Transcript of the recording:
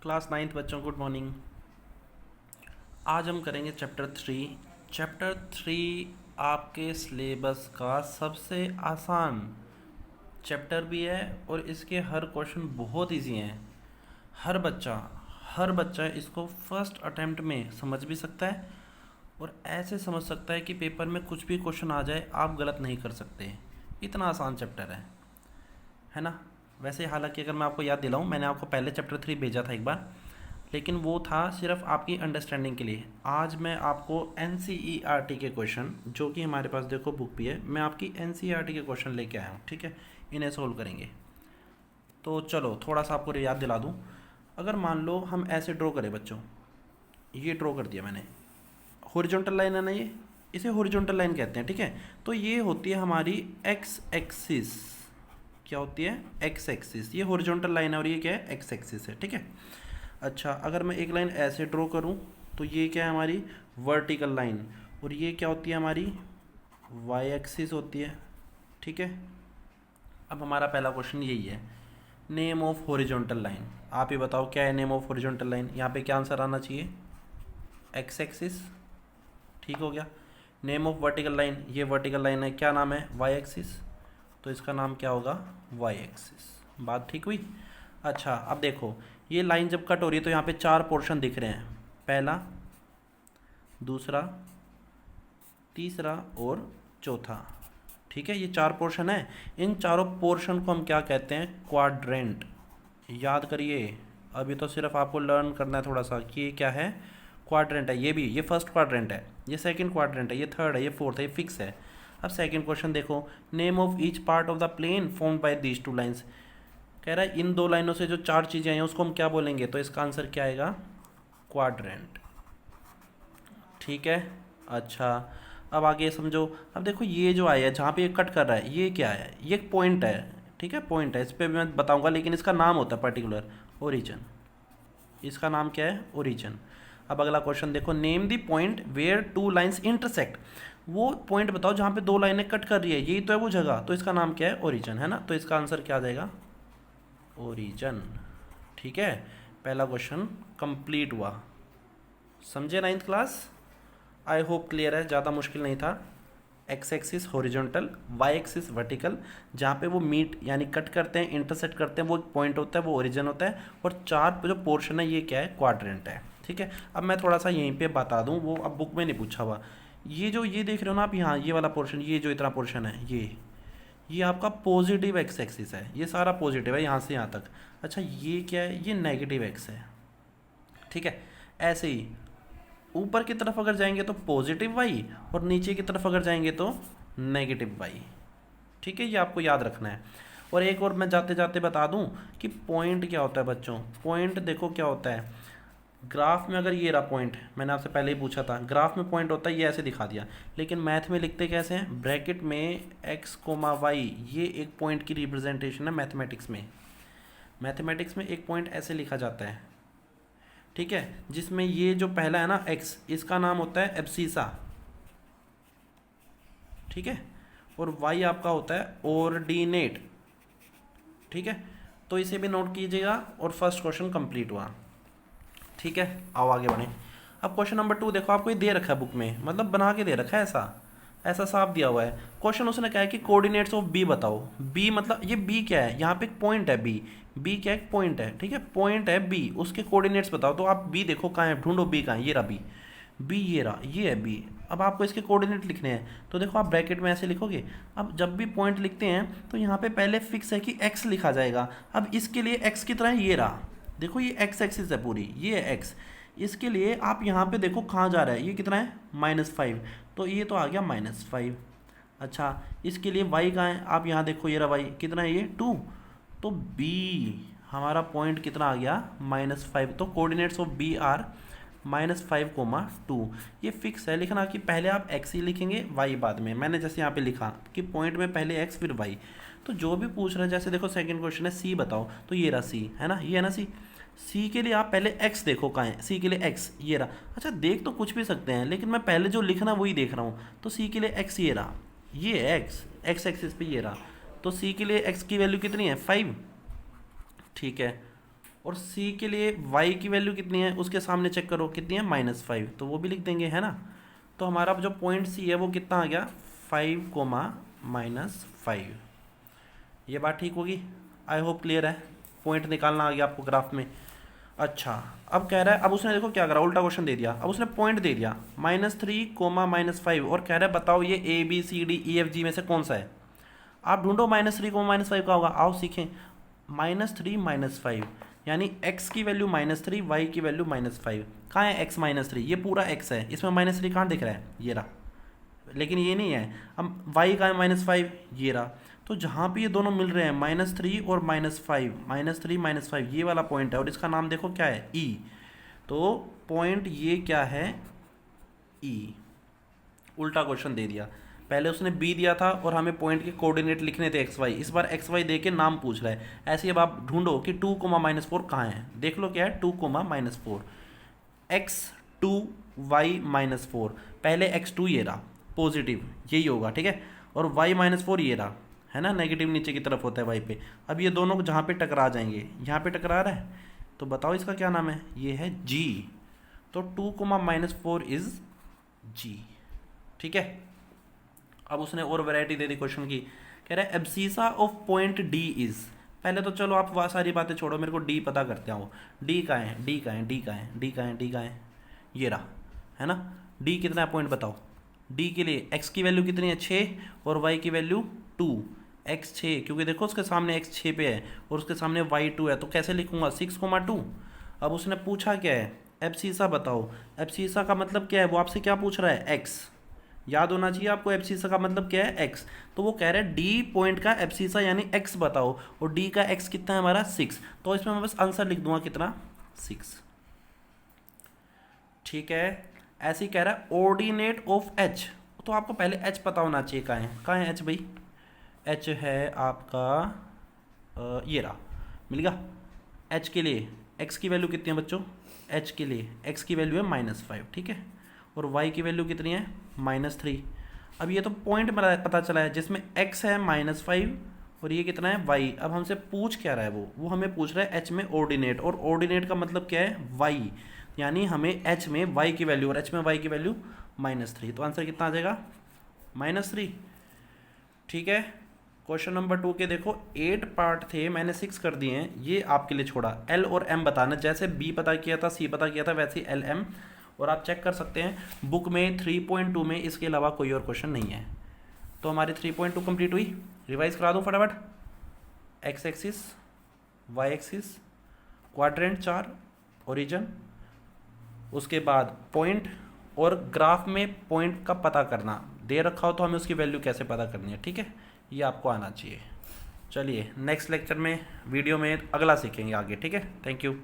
Class ninth बच्चों good morning. आज हम करेंगे चैप्टर थ्री आपके सिलेबस का सबसे आसान चैप्टर भी है और इसके हर क्वेश्चन बहुत इजी हैं। हर बच्चा हर बच्चा इसको फर्स्ट अटेम्प्ट में समझ भी सकता है और ऐसे समझ सकता है कि पेपर में कुछ भी क्वेश्चन आ जाए आप गलत नहीं कर सकते। इतना आसान चैप्टर है ना। वैसे हालांकि अगर मैं आपको याद दिलाऊं, मैंने आपको पहले चैप्टर 3 भेजा था एक बार, लेकिन वो था सिर्फ आपकी अंडरस्टैंडिंग के लिए। आज मैं आपको एन के क्वेश्चन, जो कि हमारे पास देखो बुक भी है, मैं आपकी एन के क्वेश्चन लेके आया हूँ। ठीक है, इन्हें सोल्व करेंगे। तो चलो थोड़ा सा आपको याद दिला दूँ। अगर मान लो हम ऐसे ड्रॉ करें बच्चों, ये ड्रॉ कर दिया मैंने, हॉरिजॉन्टल लाइन है ना, ये इसे हॉरिजॉन्टल लाइन कहते हैं। ठीक है, तो ये होती है हमारी एक्स एक्सिस। क्या होती है? X axis. ये हॉरिजॉन्टल लाइन है और ये क्या है? एक्स एक्सिस है। ठीक है। अच्छा, अगर मैं एक लाइन ऐसे ड्रॉ करूं तो ये क्या है? हमारी वर्टिकल लाइन। और ये क्या होती है? हमारी वाई एक्सिस होती है। ठीक है। अब हमारा पहला क्वेश्चन यही है, नेम ऑफ हॉरिजॉन्टल लाइन। आप ही बताओ क्या है नेम ऑफ हॉरिजॉन्टल लाइन? यहाँ पे क्या आंसर आना चाहिए? X axis. ठीक हो गया। नेम ऑफ वर्टिकल लाइन, ये वर्टिकल लाइन है, क्या नाम है? Y axis. तो इसका नाम क्या होगा? Y axis. बात ठीक हुई। अच्छा, अब देखो ये लाइन जब कट हो रही है तो यहाँ पे 4 पोर्शन दिख रहे हैं, पहला, दूसरा, तीसरा और चौथा। ठीक है, ये 4 पोर्शन है। इन चारों पोर्शन को हम क्या कहते हैं? क्वाड्रेंट। याद करिए, अभी तो सिर्फ आपको लर्न करना है थोड़ा सा कि ये क्या है? क्वाड्रेंट है। ये भी, ये फर्स्ट क्वाड्रेंट है, ये सेकंड क्वाड्रेंट है, ये थर्ड है, ये फोर्थ है, ये फिक्स है। अब सेकंड क्वेश्चन देखो, name of each part of the plane formed by these two lines. कह रहा है इन दो लाइनों से जो 4 चीज़ें आई हैं उसको हम क्या बोलेंगे? तो इसका आंसर क्या आएगा? क्वाड्रेंट। ठीक है। अच्छा, अब आगे समझो। अब देखो ये जो आया है जहाँ पे ये कट कर रहा है, ये क्या है? ये एक पॉइंट है। ठीक है, पॉइंट है, इस पर मैं बताऊंगा, लेकिन इसका नाम होता है पर्टिकुलर, ओरिजिन। इसका नाम क्या है? ओरिजिन। अब अगला क्वेश्चन देखो, name the point where two lines intersect. वो पॉइंट बताओ जहाँ पे 2 लाइनें कट कर रही है, यही तो है वो जगह, तो इसका नाम क्या है? ओरिजिन, है ना। तो इसका आंसर क्या आ जाएगा? ओरिजिन। ठीक है, पहला क्वेश्चन कंप्लीट हुआ। समझे ninth class? I hope clear है, ज़्यादा मुश्किल नहीं था। X axis horizontal, Y axis vertical, जहाँ पे वो मीट यानी कट करते हैं, इंटरसेक्ट करते हैं, वो पॉइंट होता है, वो ओरिजिन होता है। और 4 जो पोर्शन है ये क्या है? क्वाड्रेंट है। ठीक है। अब मैं थोड़ा सा यहीं पे बता दूँ, वो अब बुक में नहीं पूछा हुआ। ये जो ये देख रहे हो ना आप, यहाँ ये वाला पोर्शन, ये जो इतना पोर्शन है, ये आपका पॉजिटिव एक्स एक्सिस है, ये सारा पॉजिटिव है यहाँ से यहाँ तक। अच्छा, ये क्या है? ये नेगेटिव एक्स है। ठीक है। ऐसे ही ऊपर की तरफ अगर जाएंगे तो पॉजिटिव वाई, और नीचे की तरफ अगर जाएंगे तो नेगेटिव वाई। ठीक है, ये आपको याद रखना है। और एक और मैं जाते जाते बता दूं कि पॉइंट क्या होता है बच्चों। पॉइंट देखो क्या होता है, ग्राफ में अगर ये रहा पॉइंट, मैंने आपसे पहले ही पूछा था, ग्राफ में पॉइंट होता है, ये ऐसे दिखा दिया, लेकिन मैथ में लिखते कैसे हैं? ब्रैकेट में एक्स कोमा वाई, ये एक पॉइंट की रिप्रेजेंटेशन है मैथमेटिक्स में। मैथमेटिक्स में एक पॉइंट ऐसे लिखा जाता है। ठीक है, जिसमें ये जो पहला है ना एक्स, इसका नाम होता है एब्सीसा। ठीक है। और वाई आपका होता है ऑर्डिनेट। ठीक है, तो इसे भी नोट कीजिएगा। और फर्स्ट क्वेश्चन कंप्लीट हुआ। ठीक है, आओ आगे बढ़ें। अब क्वेश्चन नंबर 2 देखो, आपको ये दे रखा है बुक में, मतलब बना के दे रखा है, ऐसा ऐसा साफ दिया हुआ है क्वेश्चन। उसने कहा है कि कोऑर्डिनेट्स ऑफ बी बताओ। बी मतलब ये बी क्या है? यहाँ पे एक पॉइंट है बी। बी क्या है? एक पॉइंट है। ठीक है, पॉइंट है बी, उसके कोऑर्डिनेट्स बताओ। तो आप बी देखो कहाँ है, ढूंढो बी कहाँ है। ये रहा बी, बी ये रहा, ये है बी। अब आपको इसके कोऑर्डिनेट लिखने हैं, तो देखो आप ब्रैकेट में ऐसे लिखोगे। अब जब भी पॉइंट लिखते हैं तो यहाँ पे पहले फिक्स है कि एक्स लिखा जाएगा। अब इसके लिए एक्स की तरह ये रहा, देखो ये एक्स एक्सिस है पूरी, ये है एक्स। इसके लिए आप यहाँ पे देखो कहाँ जा रहा है, ये कितना है? -5, तो ये तो आ गया -5। अच्छा, इसके लिए y कहाँ है? आप यहाँ देखो, ये रहा y, कितना है? ये 2। तो b हमारा पॉइंट कितना आ गया? -5। तो कोऑर्डिनेट्स ऑफ b आर -5, 2। ये फिक्स है लिखना कि पहले आप x ही लिखेंगे, y बाद में। मैंने जैसे यहाँ पे लिखा कि पॉइंट में पहले x फिर y। तो जो भी पूछ रहे हैं, जैसे देखो सेकंड क्वेश्चन है c बताओ, तो ये रहा c, है ना, ये है ना c। सी के लिए आप पहले एक्स देखो कहाँ है, सी के लिए एक्स ये रहा। अच्छा, देख तो कुछ भी सकते हैं, लेकिन मैं पहले जो लिखना वही देख रहा हूँ। तो सी के लिए एक्स ये रहा, ये एक्स एक्स एक्सिस पे ये रहा। तो सी के लिए एक्स की वैल्यू कितनी है? 5। ठीक है। और सी के लिए वाई की वैल्यू कितनी है उसके सामने चेक करो कितनी है -5, तो वो भी लिख देंगे, है ना। तो हमारा जो पॉइंट सी है वो कितना आ गया 5, -5। ये बात ठीक होगी, आई होप क्लियर है, पॉइंट निकालना आ गया आपको ग्राफ में। अच्छा, अब कह रहा है, अब उसने देखो क्या करा, उल्टा क्वेश्चन दे दिया। अब उसने पॉइंट दे दिया -3, -5 और कह रहा है बताओ ये ABCDEFG में से कौन सा है। आप ढूंढो -3, -5 का होगा, आओ सीखें। -3 -5 यानी x की वैल्यू -3, y की वैल्यू -5। कहाँ है x -3, ये पूरा x है, इसमें -3 कहाँ दिख रहा है, ये रहा, लेकिन ये नहीं है। अब y का है -5, ये रहा। तो जहाँ पे ये दोनों मिल रहे हैं -3 और -5, -3 -5, ये वाला पॉइंट है और इसका नाम देखो क्या है, E। तो पॉइंट ये क्या है, E। उल्टा क्वेश्चन दे दिया, पहले उसने बी दिया था और हमें पॉइंट के कोऑर्डिनेट लिखने थे XY, इस बार XY दे के नाम पूछ रहा है। ऐसे ही अब आप ढूंढो कि 2, -4 कहाँ है, देख लो क्या है 2, -4, x2 y -4, पहले x2 ये रहा पॉजिटिव, यही होगा, ठीक है, और y -4 ये रहा, है ना, नेगेटिव नीचे की तरफ होता है y पे। अब ये दोनों जहाँ पे टकरा जाएंगे, यहाँ पे टकरा रहा है, तो बताओ इसका क्या नाम है, ये है g। तो 2, -4 इज g, ठीक है। अब उसने और वैरायटी दे दी क्वेश्चन की, कह रहा है abscissa of point D is. पहले तो चलो आप वह सारी बातें छोड़ो, मेरे को डी पता करते हो, डी का है, डी का है, डी का है, डी का है, डी का है, ये रहा, है ना। डी कितना है पॉइंट बताओ। डी के लिए एक्स की वैल्यू कितनी है 6 और वाई की वैल्यू 2, एक्स 6 क्योंकि देखो उसके सामने एक्स 6 पे है और उसके सामने वाई 2 है, तो कैसे लिखूंगा 6, 2। अब उसने पूछा क्या है, एब्सीसा बताओ। एब्सीसा का मतलब क्या है, वो आपसे क्या पूछ रहा है, एक्स। याद होना चाहिए आपको एब्सीसा का मतलब क्या है, एक्स। तो वो कह रहे हैं डी पॉइंट का एब्सीसा यानी एक्स बताओ, और डी का एक्स कितना है हमारा 6, तो इसमें मैं बस आंसर लिख दूंगा कितना 6, ठीक है। ऐसे ही कह रहा है ऑर्डिनेट ऑफ एच, तो आपको पहले एच पता होना चाहिए, कहाँ है एच भाई, एच है आपका ये रहा, मिल गया। एच के लिए एक्स की वैल्यू कितनी है बच्चों, एच के लिए एक्स की वैल्यू है -5, ठीक है, और y की वैल्यू कितनी है -3। अब ये तो पॉइंट मेरा पता चला है जिसमें x है -5 और ये कितना है y। अब हमसे पूछ क्या रहा है, वो हमें पूछ रहा है h में ऑर्डिनेट, और ऑर्डिनेट का मतलब क्या है y, यानी हमें h में y की वैल्यू और h में y की वैल्यू -3, तो आंसर कितना आ जाएगा -3, ठीक है। क्वेश्चन नंबर 2 के देखो 8 पार्ट थे, मैंने 6 कर दिए हैं, ये आपके लिए छोड़ा। L और M बताना, जैसे B पता किया था, C पता किया था, वैसे ही L M, और आप चेक कर सकते हैं बुक में 3.2 में इसके अलावा कोई और क्वेश्चन नहीं है। तो हमारी 3.2 कंप्लीट हुई, रिवाइज करा दूँ फटाफट। X axis, Y axis, quadrant 4, origin, उसके बाद पॉइंट, और ग्राफ में पॉइंट का पता करना दे रखा हो तो हमें उसकी वैल्यू कैसे पता करनी है, ठीक है, ये आपको आना चाहिए। चलिए नेक्स्ट लेक्चर में वीडियो में अगला सीखेंगे आगे, ठीक है, थैंक यू।